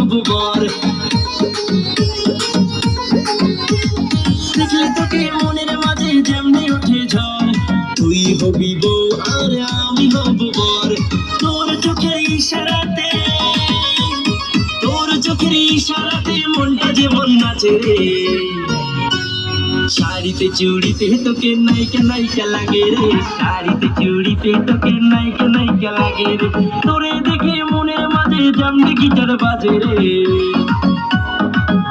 হব বর। দেখলে তোকে মনের মাঝে যেমনি ওঠে ঝড়, তুই হবি বউ আর আমি হব বর। তোর চোখের ইশারাতে, তোর চোখের ইশারাতে মনটা যেমন নাচে রে। শাড়িতে চুড়িতে তোকে নায়িকা নায়িকা লাগে রে, শাড়িতে চুড়িতে তোকে নায়িকা নায়িকা লাগে রে। তোরে দেখে মনের মাঝে যেমনি গিটার বাজে রে,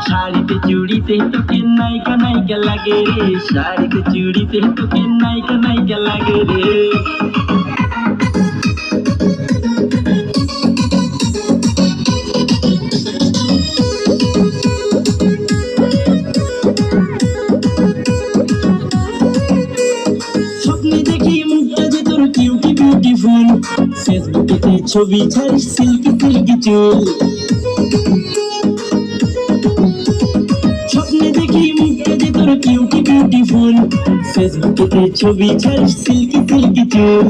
শাড়িতে চুড়িতে তোকে নায়িকা নায়িকা লাগে রে, শাড়িতে চুড়িতে তোকে নায়িকা নায়িকা লাগে রে। স্বপ্নে দেখি মুখটা যে তোর কিউটি বিউটিফুল, ফেসবুকেতে ছবি ছাড়িস সিল্কি সিল্কি চুল। স্বপ্নে দেখি মুখটা যে তোর কিউটি বিউটিফুল, ফেসবুকেতে ছবি ছাড়িস সিল্কি সিল্কি চুল।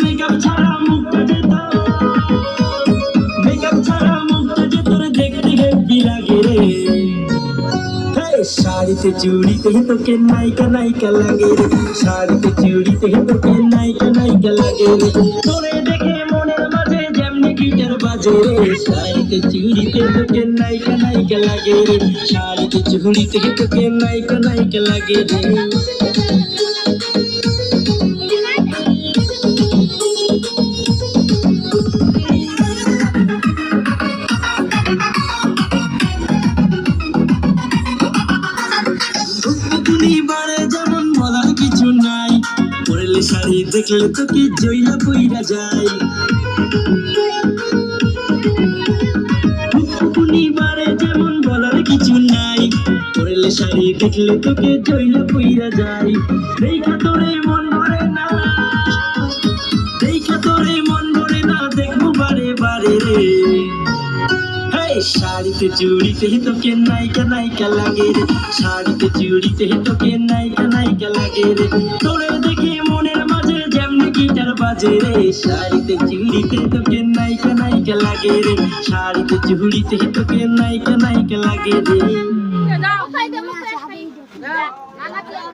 মেকআপ ছাড়া মুখটা যে তোর, মেকআপ ছাড়া মুখটা যে তোর দেখতে হেব্বি লাগে রে। শাড়িতে চুড়িতে তোকে নায়িকা নায়িকা লাগে রে, শাড়িতে চুড়িতে তোকে নায়িকা নায়িকা লাগে রে। তোরে দেখে মনের মাঝে যেমনি গিটার বাজে রে, শাড়িতে চুড়িতে তোকে নায়িকা নায়িকা লাগে রে, শাড়িতে চুড়িতে তোকে নায়িকা নায়িকা লাগে রে। যেমন বলার কিছু নাই, পরলে শাড়ি দেখলে তোকে জইলা পইরা যায়। পূর্ণিমারে যেমন বলার কিছু নাই, পরলে শাড়ি দেখলে তোকে জইলা পইরা যায়। দেখা তোরে মন ভরে না, দেখা তোরে মন ভরে না, দেখবো বারে বারে রে। শাড়িতে চুড়িতে তোকে নায়িকা নায়িকা লাগে রে, শাড়িতে চুড়িতে তোকে নায়িকা নায়িকা লাগে রে। তোরে দেখে মনের মাঝে যেমনি গিটার বাজে রে, শাড়িতে চুড়িতে তোকে নায়িকা নায়িকা লাগে রে, শাড়িতে চুড়িতে তোকে নায়িকা নায়িকা লাগে রে।